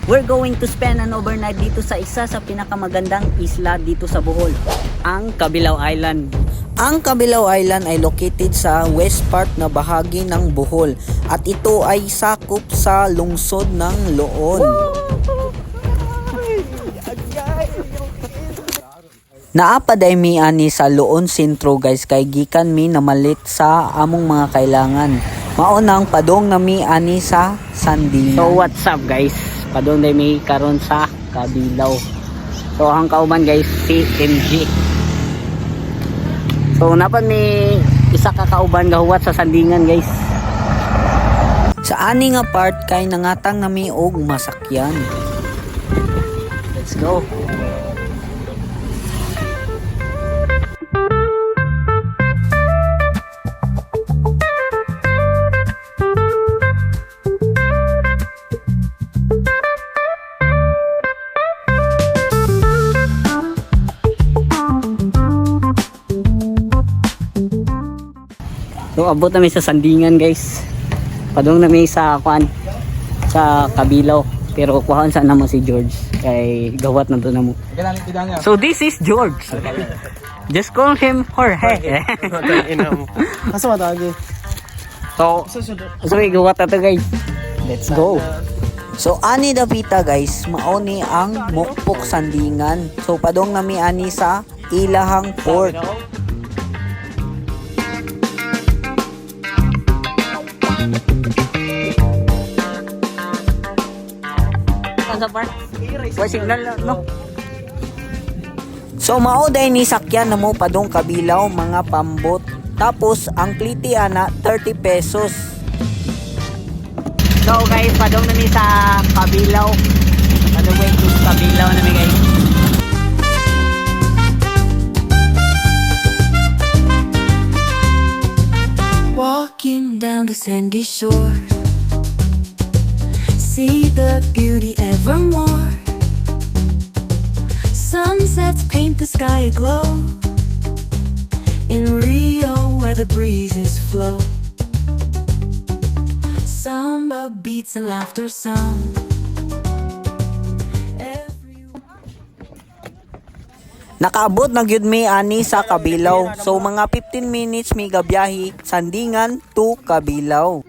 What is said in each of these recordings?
We're going to spend an overnight dito sa isa sa pinakamagandang isla dito sa Bohol, ang Cabilao Island. Ang Cabilao Island ay located sa west part na bahagi ng Bohol at ito ay sakop sa lungsod ng Loon. Naapaday mi ani sa Loon Sentro guys, kay gikan mi namalit sa among mga kailangan. Maunang padong na mi ani sa Sandingan. So what's up guys? Padong na mi karon sa Cabilao. So ang kauban guys si MG. So napan mi isa ka kauban gahuwat sa Sandingan guys. Sa ani nga part kay nangatang nami og masakyan. Let's go. So abot namin sa Sandingan guys. Padong namin sa sa Cabilao. Pero kuhaan sana mo si George. Kay gawat na to na mo. So this is George. Just call him Jorge. Asa matagi? So gawat na to guys. Let's go. So ani dapita guys, mauni ang Mukpok Sandingan. So padong nami ani sa ilahang port. Sa part? Signal no? So mauday ni sakyan na mo padong Cabilao mga pambot. Tapos ang pliti ana 30 pesos. So guys, padong na ni sa Cabilao. Padong way to Cabilao na mi guys. Walking down the sandy shore, see the beauty evermore. Sunsets paint the sky aglow. In Rio where the breezes flow, samba beats and laughter sound. Nakaabot na gyud mi ani sa Cabilao. So mga 15 minutes mi gabiyahe Sandingan to Cabilao.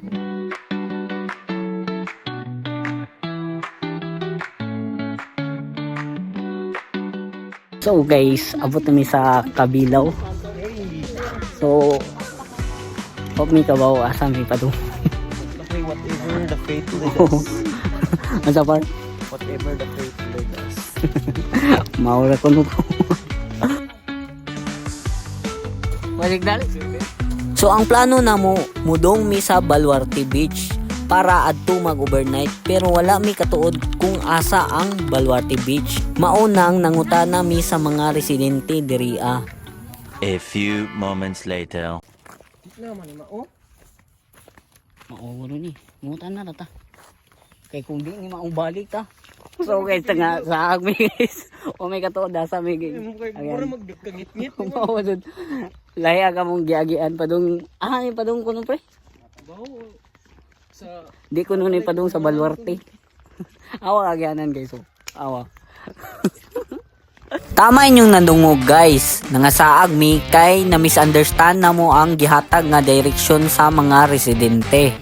So guys, abot na mi sa Cabilao. So hope mi kabaw asa mi padung. Whatever the fate leads us. Asa par? Whatever the fate leads us. Maura ko no. So ang plano na mo mudong mi sa Baluarte Beach para adto mag-overnight, pero wala mi katuod kung asa ang Baluarte Beach. Maunang nangutana mi sa mga residente diriya. A few moments later. Mauro ni. Ngutan na ta. Kay kung di ni maubalik ta. So guys, tanga sa agmi guys. O may katuod sa mi guys. Mura magdagkangit-ngit. Mawad. Laya ka mong giagian padung. Ni padung kuno pre. Sa Di kuno ni padung sa Baluarte. Awa agianan guys. Oh. Awa. Tama inyong nandungog guys. Nangasaag mi kay na misunderstand na mo ang gihatag nga direksyon sa mga residente.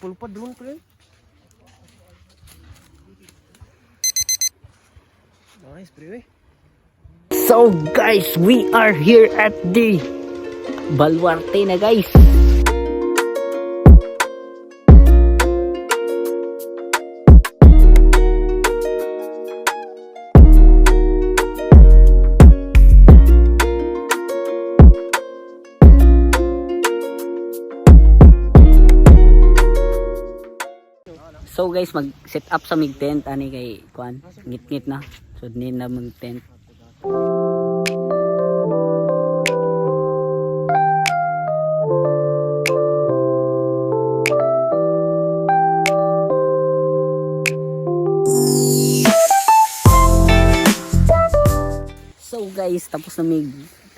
mapulpad doon pre. Nice pre. So guys, we are here at the Baluarte na guys. guys, mag set up sa mig tent ani kay kuan, ngit-ngit na. So din na mag tent. So guys, tapos na mig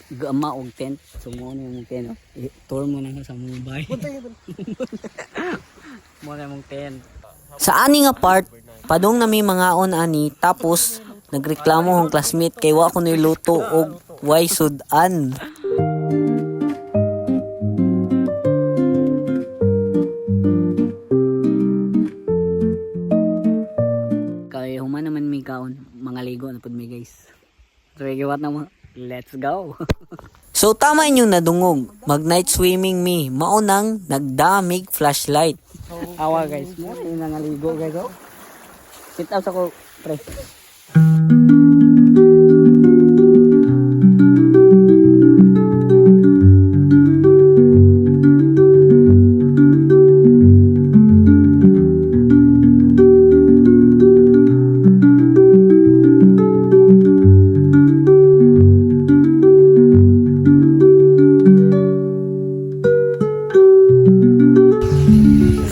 gama og tent. So mo na yung tent. Tour mo na sa Mumbai. Mo na yung tent. Sa ani nga part, padung na may mga on ani tapos nagreklamo hong classmate kay wa ko niluto og way sudan. Kay human naman may kaon, mga ligo na pud may guys. So what na mo? Let's go. So tama inyong nadungog, mag night swimming me, maunang nagdamig flashlight. Awa guys, mo yung nangaligo guys oh. Sit up sa ko pre.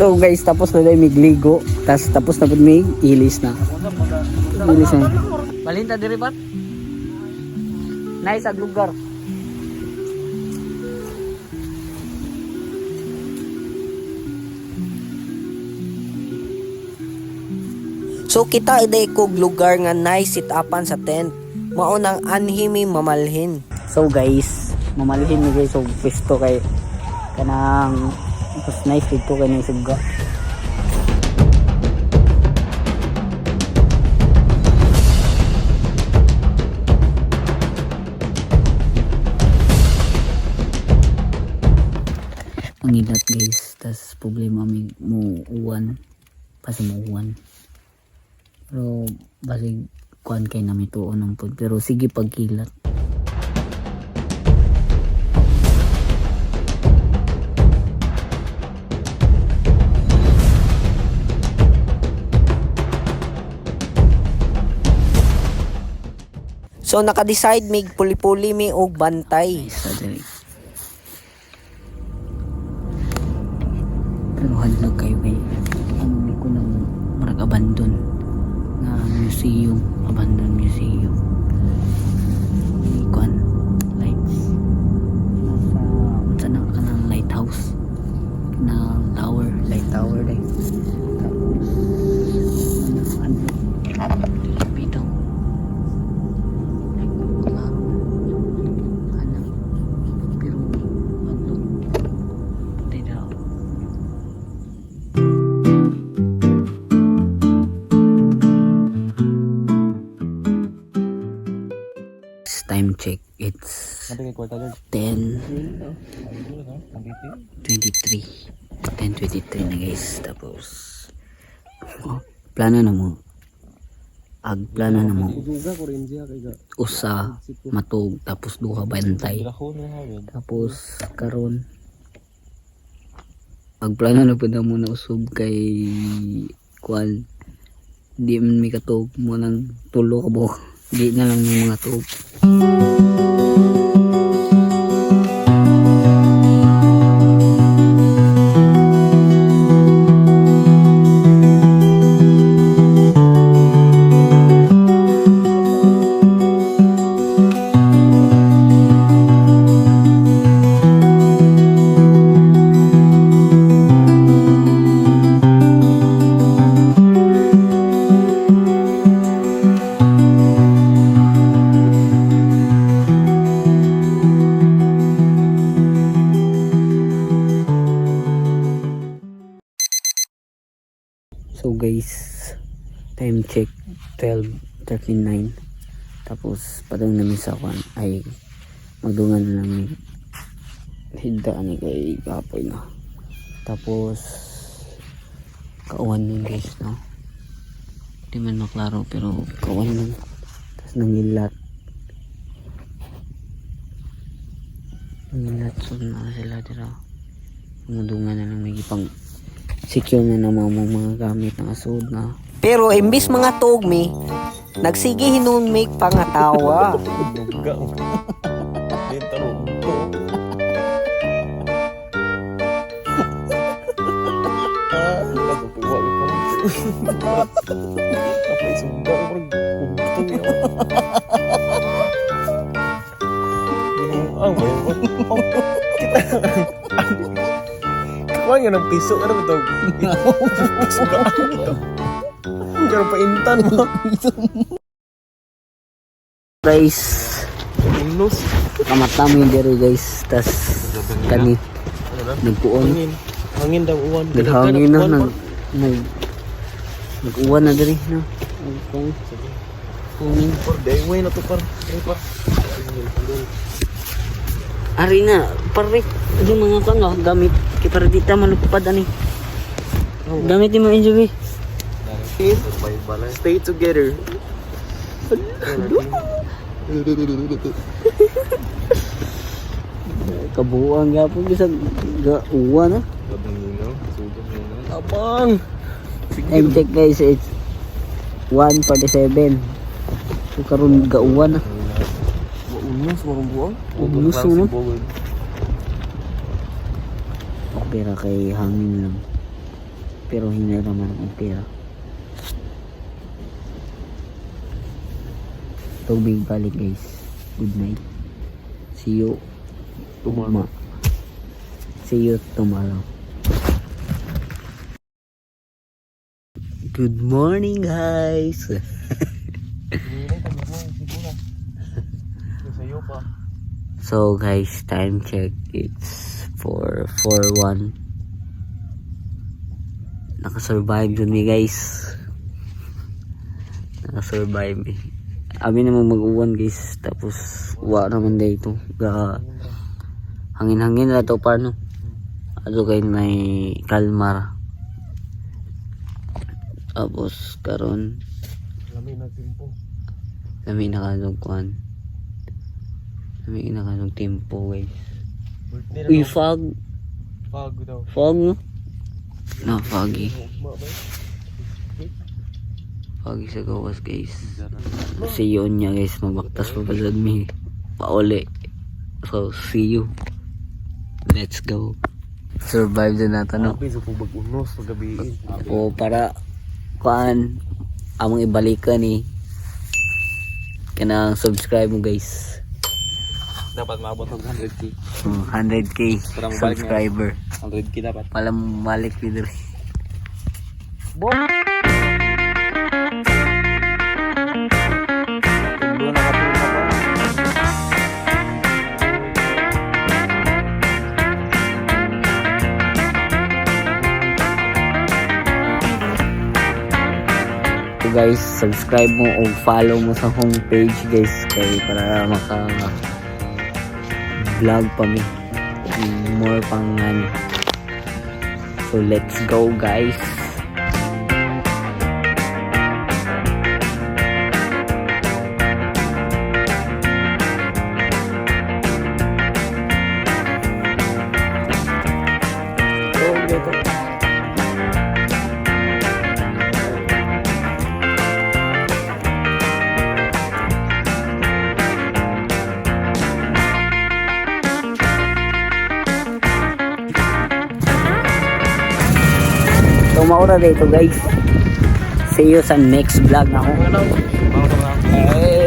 So guys, tapos na may gligo, tapos na pud may ilis na. Ilis na. Balinta diri bat. Nice ag lugar. So kita iday kog lugar nga nice sit upan sa tent. Mao nang anhimi mamalhin. So guys, mamalhin ni guys og pwesto kay kanang mas nice dito kay nang suga. Ang idat guys, tas problema may mo uwan pa sa mo uwan. Pero basig kuan kay na may tuon ng pud, pero sige pagkilat. So naka-decide mig puli-puli mi og bantay. Pero hadlok kay may ano ko nang marag abandon na museum, abandoned museum. Icon lights. Sa nang kanang lighthouse na tower, light tower dai. Tapos bitaw. Time check, it's 10:23 na guys. Tapos plano na mo usa matug tapos duha bantay, tapos karon plano na pud mo na usub kay kuan di man mi katog mo nang tulo ka buok, di na lang yung mga tug. So guys, time check 12:39. Tapos padung namin sa kwan ay magdungan na namin higda ni kay kapoy na. Tapos kauwan nun guys, no? Di man maklaro pero kauwan nun. Tapos nangilat. Nangilat so na sila dira. Magdungan na lang may pang secure na naman mga gamit ng asod na. Pero imbis mga tugmi, nagsige hinunmik pangatawa. Duga. Din tarong to. Nagpuwa ko. Apa isumba ko pugtong yun. Ang bayo ko. Kuha nga ng piso. Ano ba ito? Suga ako ito. Kaya paintan mo. Guys, Unos. kamatami diri guys. Tas kani nagkuon. Hangin. Hangin daw uwan. Naghangin na nag-uwan na diri no. Hangin. Por day way na to par. Ari na, pare. Yung mga kan oh, gamit kay para dita malupad ani. Gamit mo enjoy. Stay together. Kabuang gapon bisag uwan ah. Abang. I'm check guys, it's 1:47. So karon gauwan na. Unos marong buang. Unos no. Pera kay hangin lang. Pero hindi naman ang pera. Tubig balik guys. Good night. See you tomorrow. See you tomorrow. Good morning guys. So guys, time check. It's 4:41. Nakasurvive dun mi guys. Nakasurvive eh. Abi naman mag-uwan guys. Tapos wa naman dito. Hangin-hangin na to par no. Ato kayo may kalmar. Tapos karon Lami na timpo. lami na kanong lami na kanong tempo guys. Uy, fog. Pag daw. Fog no? No, foggy. Foggy sa gawas guys. See you niya guys. Magbaktas pa pala mi. Pauli. So, see you. Let's go. Survive din natin no? Abi sa pubag unos pagabiin. O para kuan among ibalikan ni kanang subscribe mo guys. Dapat maabot ng 100k. 100k Para mabalik na. subscriber. 100k dapat. Pala mabalik video. So guys, subscribe mo o follow mo sa homepage guys kay para maka vlog pa mi more pang ano. So let's go guys. So maura dito guys. See you sa next vlog na ako. Ano? Eh,